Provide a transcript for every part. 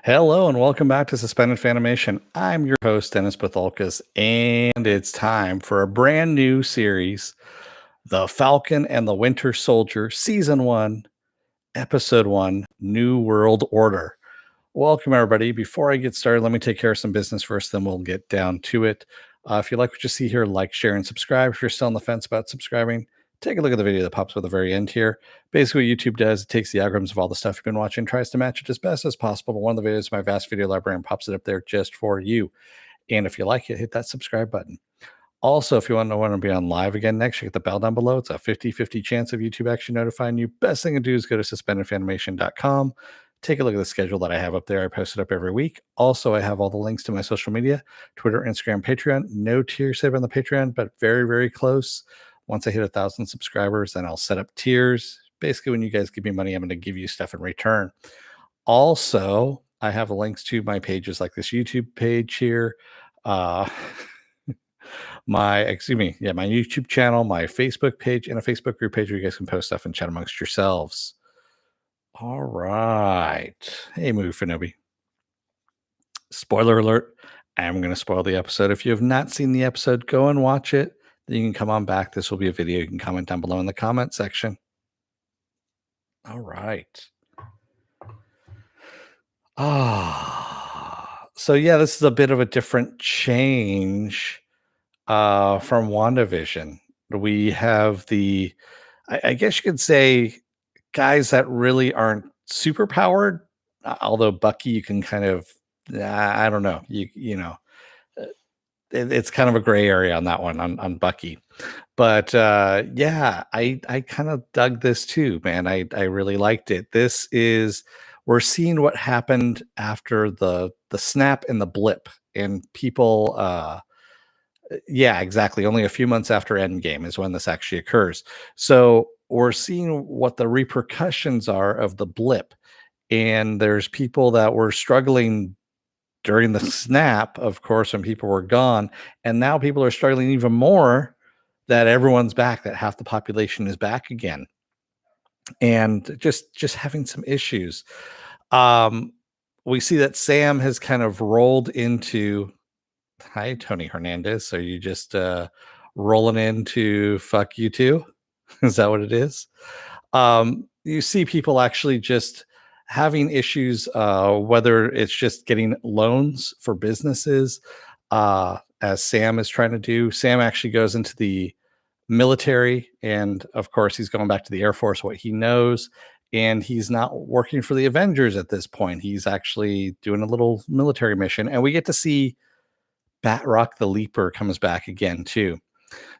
Hello and welcome back to Suspended Fanimation. I'm your host, Dennis Bithoulkas, and it's time for a brand new series, The Falcon and the Winter Soldier, Season 1, Episode 1, New World Order. Welcome, everybody. Before I get started, let me take care of some business first, then we'll get down to it. If you like what you see here, like, share, and subscribe. If you're still on the fence about subscribing, take a look at the video that pops up at the very end here. Basically, what YouTube does, it takes the algorithms of all the stuff you've been watching, tries to match it as best as possible to one of the videos in my vast video library and pops it up there just for you. And if you like it, hit that subscribe button. Also, if you want to know when I'll be on live again next, you hit the bell down below. It's a 50-50 chance of YouTube actually notifying you. Best thing to do is go to suspendedfanimation.com. Take a look at the schedule that I have up there. I post it up every week. Also, I have all the links to my social media, Twitter, Instagram, Patreon. No tier save on the Patreon, but very, very close. Once I hit 1,000 subscribers, then I'll set up tiers. Basically, when you guys give me money, I'm going to give you stuff in return. Also, I have links to my pages like this YouTube page here. My YouTube channel, my Facebook page, and a Facebook group page where you guys can post stuff and chat amongst yourselves. All right. Hey, Movie Finobi. Spoiler alert. I'm going to spoil the episode. If you have not seen the episode, go and watch it. Then you can come on back. This will be a video. You can comment down below in the comment section. All right. So yeah, this is a bit of a different change from WandaVision. We have I guess you could say, guys that really aren't super powered. Although Bucky, you can kind of, I don't know, it's kind of a gray area on that one on Bucky. But yeah, I kind of dug this too, man. I really liked it. We're seeing what happened after the snap and the blip, and people. Yeah, exactly. Only a few months after Endgame is when this actually occurs. So we're seeing what the repercussions are of the blip. And there's people that were struggling during the snap, of course, when people were gone. And now people are struggling even more that everyone's back, that half the population is back again. And just having some issues. We see that Sam has kind of rolled into. Hi, Tony Hernandez. Are you just rolling into fuck you too? Is that what it is? You see people actually just having issues, whether it's just getting loans for businesses, as Sam is trying to do. Sam actually goes into the military, and of course, he's going back to the Air Force, what he knows. And he's not working for the Avengers at this point. He's actually doing a little military mission, and we get to see Batroc the Leaper comes back again too.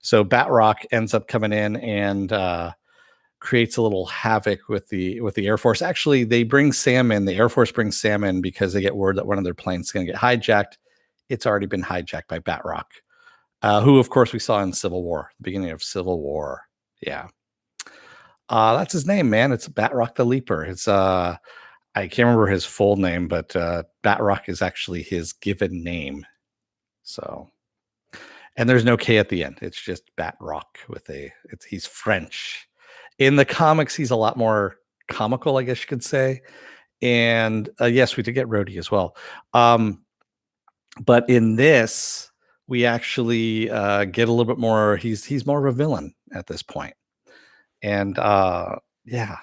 So Batroc ends up coming in and creates a little havoc with the Air Force. Actually, they bring Sam in. The Air Force brings Sam in because they get word that one of their planes is going to get hijacked. It's already been hijacked by Batroc, who of course we saw in Civil War, the beginning of Civil War. Yeah. That's his name, man. It's Batroc the Leaper. It's I can't remember his full name, but Batroc is actually his given name. So, and there's no K at the end. It's just Batroc he's French. In the comics, he's a lot more comical, I guess you could say. And yes, we did get Rhodey as well. But in this, we actually get a little bit more. He's more of a villain at this point. And yeah,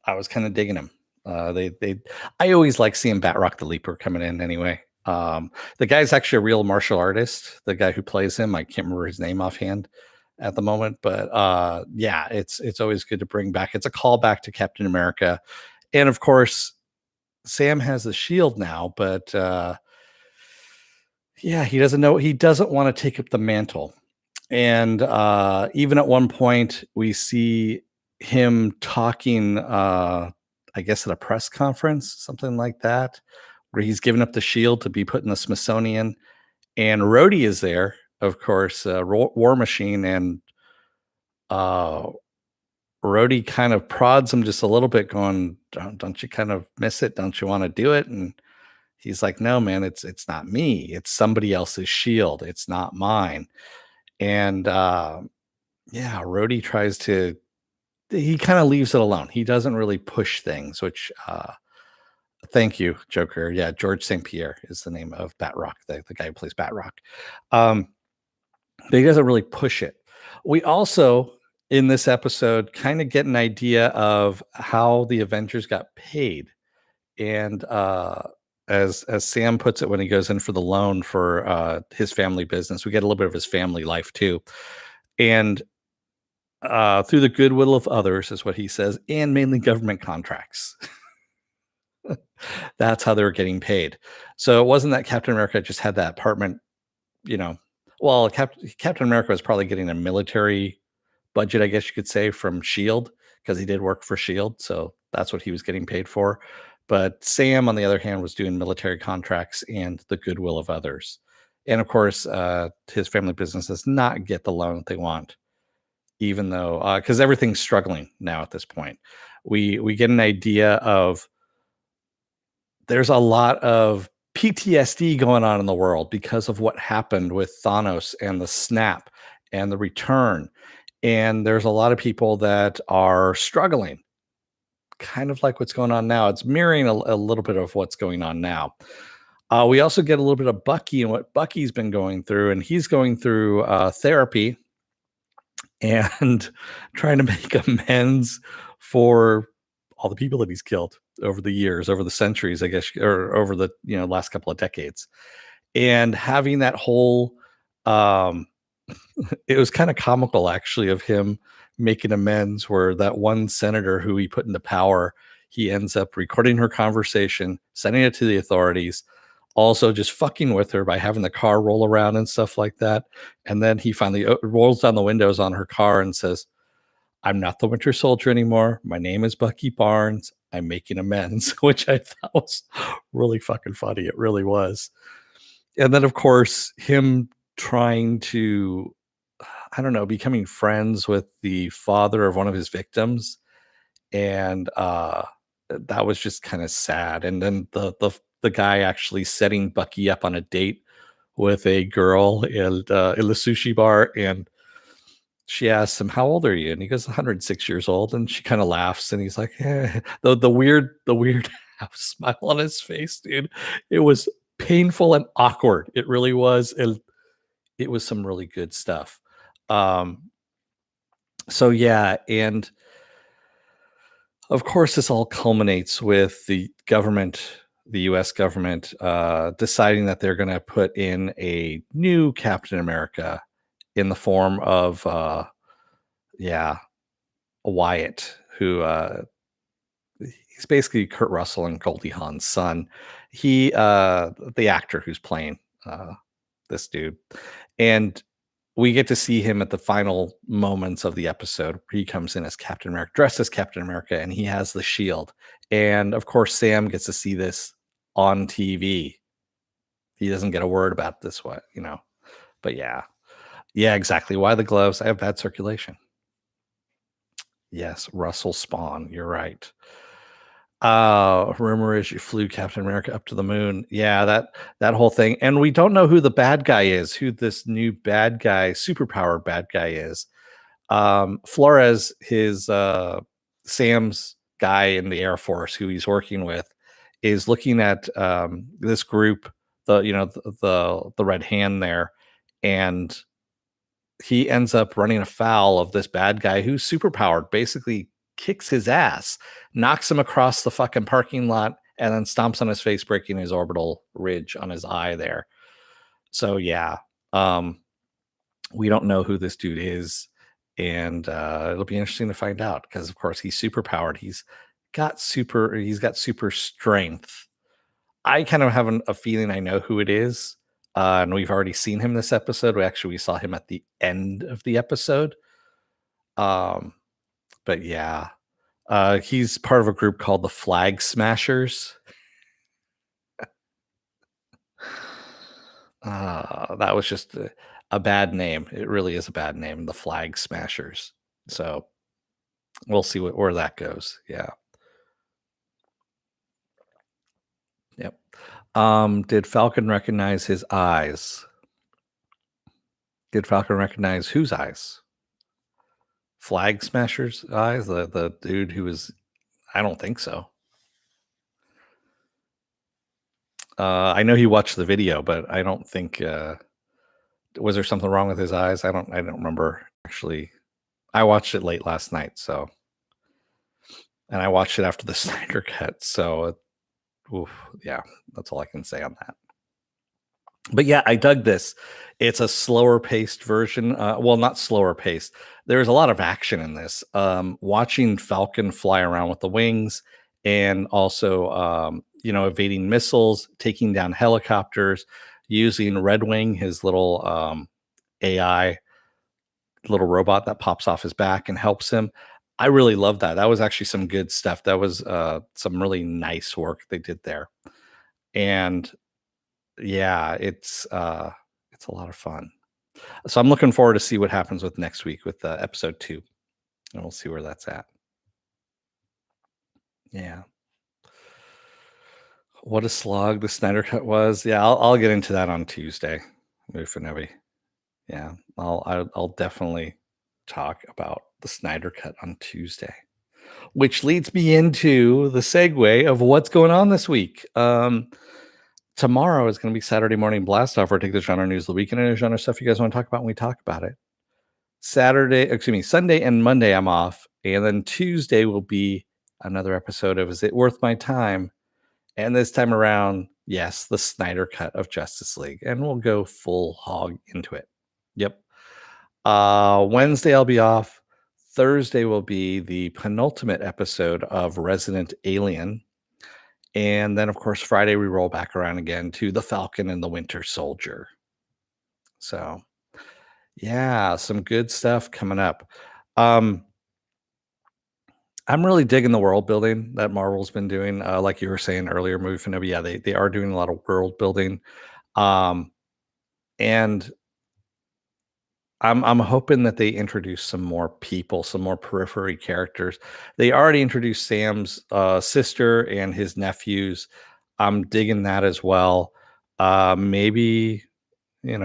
I was kind of digging him. I always like seeing Batroc the Leaper coming in anyway. The guy's actually a real martial artist. The guy who plays him, I can't remember his name offhand at the moment, but yeah, it's always good to bring back. It's a callback to Captain America, and of course, Sam has the shield now, but yeah, he doesn't want to take up the mantle, and even at one point, we see him talking. I guess at a press conference, something like that, where he's given up the shield to be put in the Smithsonian, and Rhodey is there, of course, War Machine, and Rhodey kind of prods him just a little bit, going, "Don't you kind of miss it? Don't you want to do it?" And he's like, "No, man, it's not me. It's somebody else's shield. It's not mine." And yeah, Rhodey tries to. He kind of leaves it alone. He doesn't really push things, which Thank you, Joker. Yeah, George St. Pierre is the name of Batroc, the guy who plays Batroc. Um, but he doesn't really push it. We also, in this episode, kind of get an idea of how the Avengers got paid. And as Sam puts it when he goes in for the loan for his family business, we get a little bit of his family life too. And through the goodwill of others, is what he says, and mainly government contracts. That's how they were getting paid. So it wasn't that Captain America just had that apartment, you know. Well, Captain America was probably getting a military budget, I guess you could say, from Shield, because he did work for Shield, so that's what he was getting paid for. But Sam, on the other hand, was doing military contracts and the goodwill of others. And of course, his family business does not get the loan that they want, even though because everything's struggling now at this point. We get an idea of there's a lot of PTSD going on in the world because of what happened with Thanos and the snap and the return. And there's a lot of people that are struggling, kind of like what's going on now. It's mirroring a little bit of what's going on now. We also get a little bit of Bucky and what Bucky's been going through, and he's going through therapy and trying to make amends for all the people that he's killed over the years, over the centuries, I guess, or over the last couple of decades, and having that whole. Um, it was kind of comical, actually, of him making amends. Where that one senator who he put into power, he ends up recording her conversation, sending it to the authorities, also just fucking with her by having the car roll around and stuff like that. And then he finally rolls down the windows on her car and says, "I'm not the Winter Soldier anymore. My name is Bucky Barnes. I'm making amends," which I thought was really fucking funny. It really was. And then, of course, him trying to, I don't know, becoming friends with the father of one of his victims. And that was just kind of sad. And then the guy actually setting Bucky up on a date with a girl in the sushi bar, and she asks him, "How old are you?" And he goes, "106 years old." And she kind of laughs, and he's like, eh. The weird half smile on his face, dude. It was painful and awkward. It really was. And it was some really good stuff. Um, so yeah, and of course, this all culminates with the US government, deciding that they're going to put in a new Captain America in the form of, yeah, Wyatt, who he's basically Kurt Russell and Goldie Hawn's son. The actor who's playing uh, this dude, and we get to see him at the final moments of the episode where he comes in as Captain America, dressed as Captain America, and he has the shield. And of course, Sam gets to see this on TV. He doesn't get a word about this, but yeah. Yeah, exactly. Why the gloves? I have bad circulation. Yes, Russell Spawn. You're right. Rumor is you flew Captain America up to the moon. Yeah, that whole thing. And we don't know who the bad guy is, who this new bad guy, superpowered bad guy is. Flores, his Sam's guy in the Air Force who he's working with, is looking at this group, the red hand there, and he ends up running afoul of this bad guy who's superpowered, basically kicks his ass, knocks him across the fucking parking lot, and then stomps on his face, breaking his orbital ridge on his eye there. So yeah, um, we don't know who this dude is, and it'll be interesting to find out because, of course, he's super powered. He's got super strength. I kind of have a feeling I know who it is, and we've already seen him this episode. We saw him at the end of the episode. Um, but yeah, he's part of a group called the Flag Smashers. That was just a bad name. It really is a bad name, the Flag Smashers. So we'll see where that goes. Yeah. Yep. Did Falcon recognize his eyes? Did Falcon recognize whose eyes? Flag Smasher's eyes? The dude who was, I don't think so. I know he watched the video, but I don't think was there something wrong with his eyes? I don't remember actually. I watched it late last night, so and I watched it after the Snyder cut. So oof, yeah, that's all I can say on that. But yeah, I dug this. It's a slower paced version. Well, not slower paced. There's a lot of action in this. Watching Falcon fly around with the wings and also, evading missiles, taking down helicopters, using Red Wing, his little AI, little robot that pops off his back and helps him. I really love that. That was actually some good stuff. That was some really nice work they did there. And yeah, it's a lot of fun. So I'm looking forward to see what happens with next week with episode 2, and we'll see where that's at. Yeah. What a slog the Snyder Cut was. Yeah, I'll get into that on Tuesday. Mufinobi. Yeah, I'll definitely talk about the Snyder Cut on Tuesday, which leads me into the segue of what's going on this week. Tomorrow is going to be Saturday morning blast off. Where I take the genre news of the week and any genre stuff you guys want to talk about when we talk about it. Sunday and Monday I'm off, and then Tuesday will be another episode of Is It Worth My Time? And this time around, yes, the Snyder Cut of Justice League, and we'll go full hog into it. Yep. Wednesday I'll be off. Thursday will be the penultimate episode of Resident Alien. And then, of course, Friday we roll back around again to the Falcon and the Winter Soldier. So, yeah, some good stuff coming up. Um, I'm really digging the world building that Marvel's been doing. Like you were saying earlier, movie Finobi, yeah, they are doing a lot of world building. Um, and I'm hoping that they introduce some more people, some more periphery characters. They already introduced Sam's sister and his nephews. I'm digging that as well. Maybe, and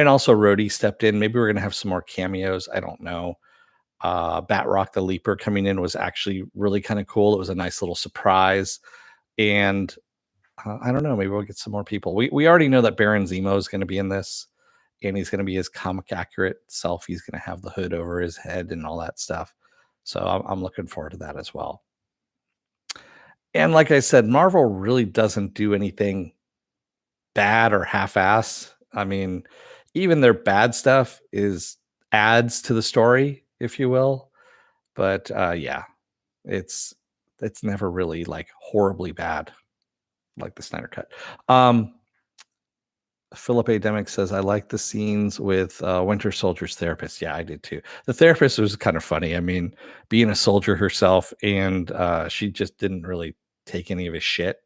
also Rhodey stepped in. Maybe we're gonna have some more cameos. I don't know. Batroc the Leaper coming in was actually really kind of cool. It was a nice little surprise. And I don't know, maybe we'll get some more people. We already know that Baron Zemo is going to be in this, and he's going to be his comic accurate self. He's going to have the hood over his head and all that stuff. So I'm looking forward to that as well. And like I said, Marvel really doesn't do anything bad or half-ass. I mean, even their bad stuff is adds to the story, if you will. But yeah, it's never really like horribly bad like the Snyder Cut. Philip A. Demick says, I like the scenes with Winter Soldier's therapist. Yeah, I did too. The therapist was kind of funny. I mean, being a soldier herself, and she just didn't really take any of his shit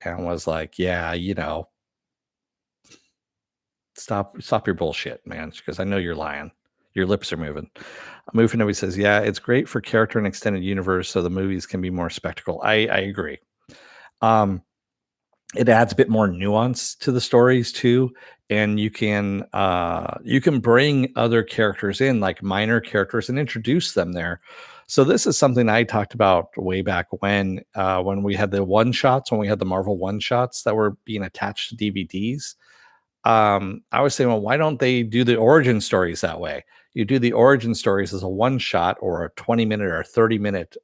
and was like, yeah, stop your bullshit, man, because I know you're lying. Your lips are moving. Moving says, yeah, it's great for character and extended universe, so the movies can be more spectacle. I agree. It adds a bit more nuance to the stories too, and you can bring other characters in, like minor characters, and introduce them there. So this is something I talked about way back when we had the one shots, when we had the Marvel one shots that were being attached to DVDs. I was saying, well, why don't they do the origin stories that way? You do the origin stories as a one shot or a 20-minute or 30-minute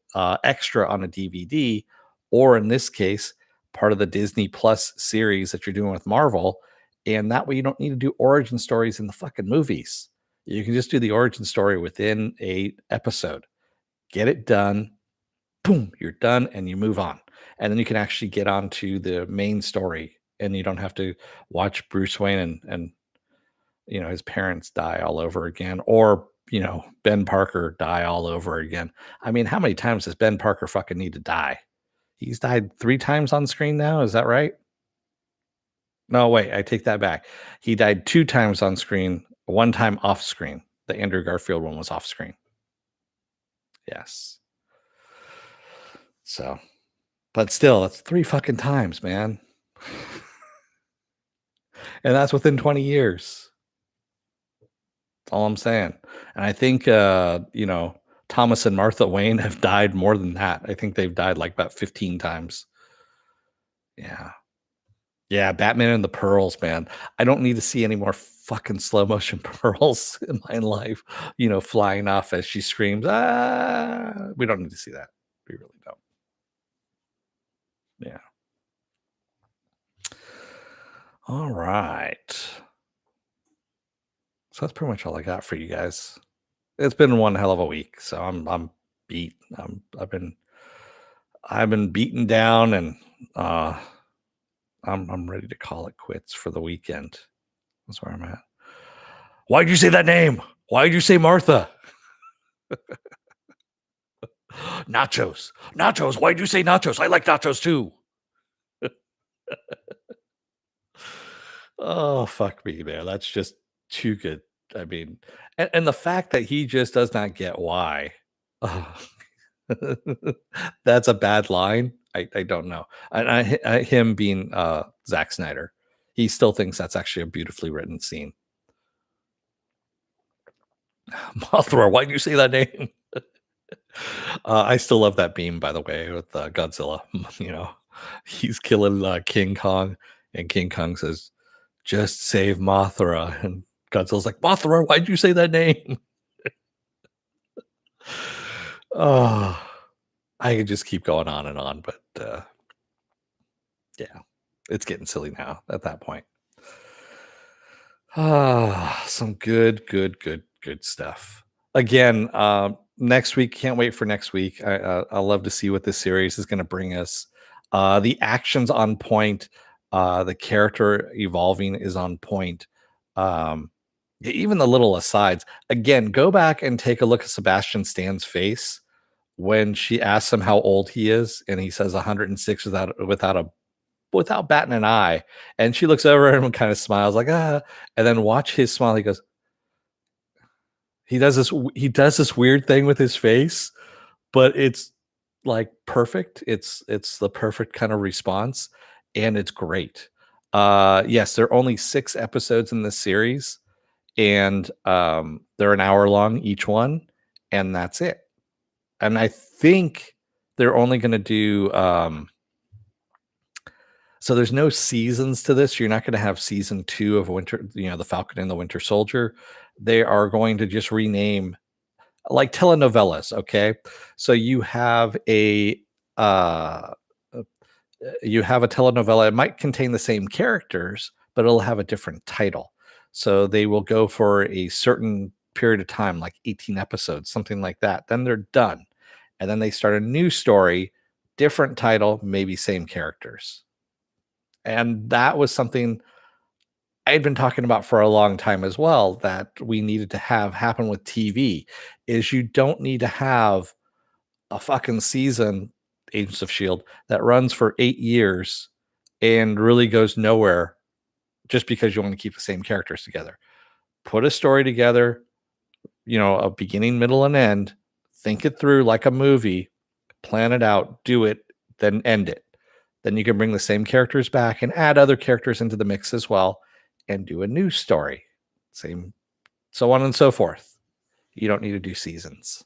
extra on a DVD, or in this case, part of the Disney Plus series that you're doing with Marvel. And that way you don't need to do origin stories in the fucking movies. You can just do the origin story within a episode. Get it done. Boom, you're done and you move on. And then you can actually get on to the main story, and you don't have to watch Bruce Wayne and his parents die all over again, or Ben Parker die all over again. I mean, how many times does Ben Parker fucking need to die? He's died 3 times on screen now, is that right? No, wait, I take that back. He died 2 times on screen, 1 time off screen. The Andrew Garfield one was off screen. Yes. So, but still, that's 3 fucking times, man. And that's within 20 years. That's all I'm saying. And I think Thomas and Martha Wayne have died more than that. I think they've died like about 15 times. Yeah. Yeah, Batman and the Pearls, man. I don't need to see any more fucking slow motion pearls in my life, flying off as she screams. Ah, we don't need to see that. We really don't. Yeah. All right. So that's pretty much all I got for you guys. It's been one hell of a week, so I'm beat. I've been beaten down, and uh I'm ready to call it quits for the weekend. That's where I'm at. Why'd you say that name? Why'd you say Martha? Nachos. Nachos. Why'd you say nachos? I like nachos too. Oh, fuck me, man. That's just too good. I mean, and the fact that he just does not get why. Oh, that's a bad line. I don't know. And him being Zack Snyder, he still thinks that's actually a beautifully written scene. Mothra, why do you say that name? I still love that meme, by the way, with Godzilla. He's killing King Kong, and King Kong says, "Just save Mothra," and Godzilla's like, "Mothra, why'd you say that name?" Oh, I could just keep going on and on, but yeah, it's getting silly now at that point. Some good stuff. Again, next week, can't wait for next week. I love to see what this series is going to bring us. The action's on point. The character evolving is on point. Um, Even the little asides. Again, go back and take a look at Sebastian Stan's face when she asks him how old he is, and he says 106 without batting an eye. And she looks over at him and kind of smiles like, ah, and then watch his smile. He goes, he does this weird thing with his face, but it's like perfect. It's the perfect kind of response, and it's great. Yes, there are only 6 episodes in this series, and they're an hour long each one, and that's it. And I think they're only going to do so there's no seasons to this. You're not going to have season 2 of the Falcon and the Winter Soldier. They are going to just rename like telenovelas, okay? So uh you have a telenovela. It might contain the same characters, but it'll have a different title. So they will go for a certain period of time, like 18 episodes, something like that. Then they're done. And then they start a new story, different title, maybe same characters. And that was something I had been talking about for a long time as well, that we needed to have happen with TV. Is you don't need to have a fucking season, Agents of Shield, that runs for 8 years and really goes nowhere just because you want to keep the same characters together. Put a story together, a beginning, middle, and end. Think it through like a movie, plan it out, do it, then end it. Then you can bring the same characters back and add other characters into the mix as well and do a new story. Same, so on and so forth. You don't need to do seasons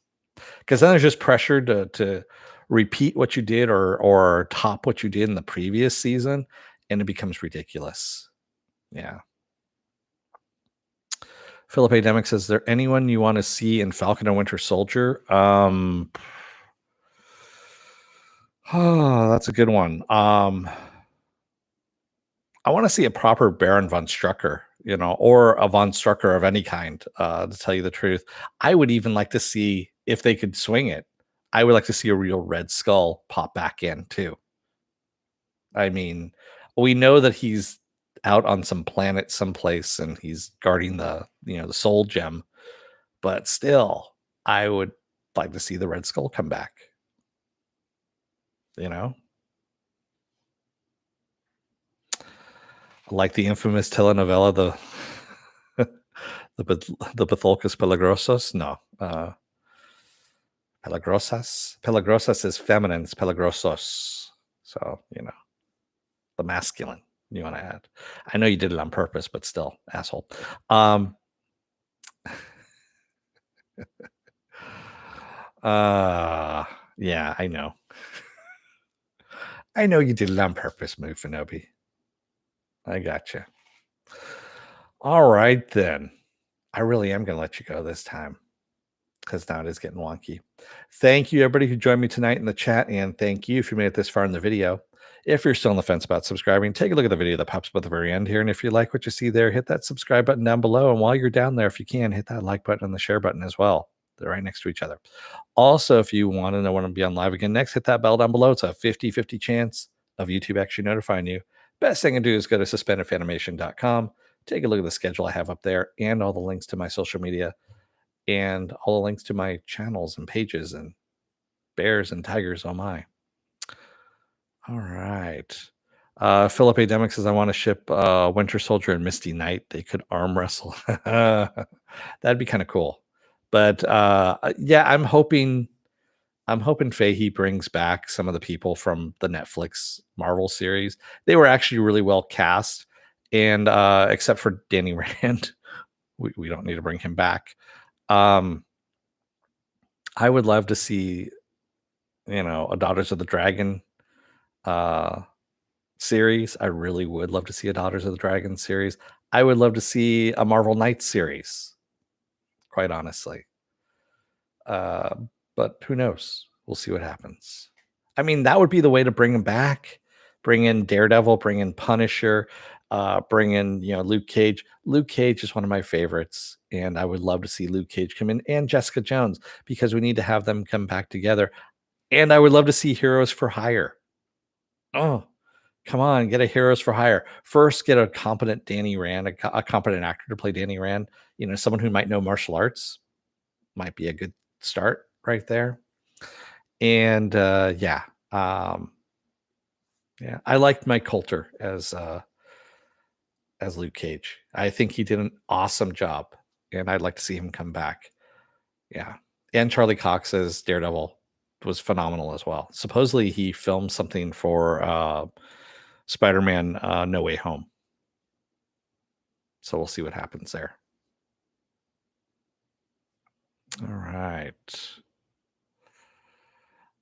because then there's just pressure to repeat what you did or top what you did in the previous season, and it becomes ridiculous. Yeah. Philip A. Demick says, "Is there anyone you want to see in Falcon and Winter Soldier?" Oh, that's a good one. I want to see a proper Baron von Strucker, or a von Strucker of any kind, to tell you the truth. I would even like to see if they could swing it. I would like to see a real Red Skull pop back in too. I mean, we know that he's out on some planet someplace and he's guarding the soul gem, but still, I would like to see the Red Skull come back, you know? Like the infamous telenovela, the Bithoulkas Pelagrosos? No. Pelagrosas? Pelagrosas is feminine, it's Pelagrosos. So, the masculine you want to add. I know you did it on purpose, but still, asshole. Yeah, I know. I know you did it on purpose, Move Finobi. I gotcha. All right, then. I really am going to let you go this time because now it is getting wonky. Thank you, everybody who joined me tonight in the chat. And thank you if you made it this far in the video. If you're still on the fence about subscribing, take a look at the video that pops up at the very end here. And if you like what you see there, hit that subscribe button down below. And while you're down there, if you can, hit that like button and the share button as well. They're right next to each other. Also, if you want to know when I'm be on live again next, hit that bell down below. It's a 50-50 chance of YouTube actually notifying you. Best thing to do is go to suspendedfanimation.com. Take a look at the schedule I have up there and all the links to my social media and all the links to my channels and pages and bears and tigers. Oh my. All right. Philip A. Demick says, I want to ship Winter Soldier and Misty Knight. They could arm wrestle. That'd be kind of cool. But yeah, I'm hoping Fahey brings back some of the people from the Netflix Marvel series. They were actually really well cast. And except for Danny Rand, we don't need to bring him back. I would love to see, a Daughters of the Dragon series. I really would love to see a Daughters of the Dragon series. I would love to see a Marvel Knights series, quite honestly. But who knows? We'll see what happens. I mean, that would be the way to bring him back. Bring in Daredevil, bring in Punisher, bring in, Luke Cage. Luke Cage is one of my favorites, and I would love to see Luke Cage come in, and Jessica Jones, because we need to have them come back together. And I would love to see Heroes for Hire. Oh, come on, get a Heroes for Hire. First, get a competent Danny Rand, a competent actor to play Danny Rand. Someone who might know martial arts might be a good start right there. And yeah, I liked Mike Coulter as Luke Cage. I think he did an awesome job, and I'd like to see him come back. Yeah, and Charlie Cox as Daredevil was phenomenal as well. Supposedly, he filmed something for Spider-Man: No Way Home. So we'll see what happens there. All right.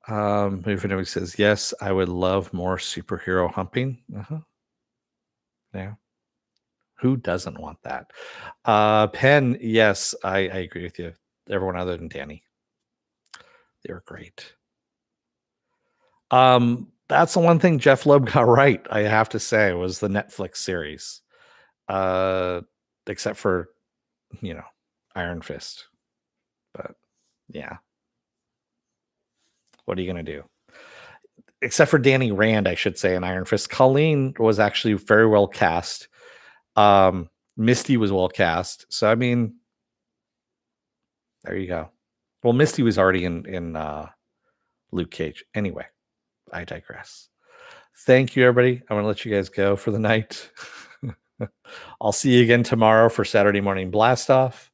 If anybody says yes, I would love more superhero humping. Yeah. Who doesn't want that? Penn, yes, I agree with you. Everyone other than Danny. They were great. That's the one thing Jeff Loeb got right, I have to say, was the Netflix series. Except for, Iron Fist. But yeah. What are you going to do? Except for Danny Rand, I should say, in Iron Fist. Colleen was actually very well cast. Misty was well cast. So, I mean, there you go. Well, Misty was already in Luke Cage. Anyway, I digress. Thank you, everybody. I'm going to let you guys go for the night. I'll see you again tomorrow for Saturday morning blast off.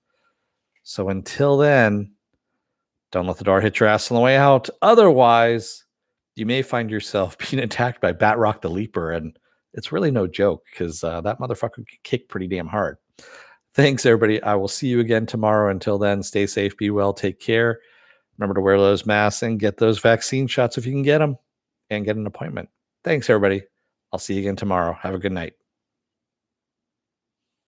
So until then, don't let the door hit your ass on the way out. Otherwise, you may find yourself being attacked by Batroc the Leaper, and it's really no joke because that motherfucker can kick pretty damn hard. Thanks, everybody. I will see you again tomorrow. Until then, stay safe, be well, take care. Remember to wear those masks and get those vaccine shots if you can get them, and get an appointment. Thanks, everybody. I'll see you again tomorrow. Have a good night.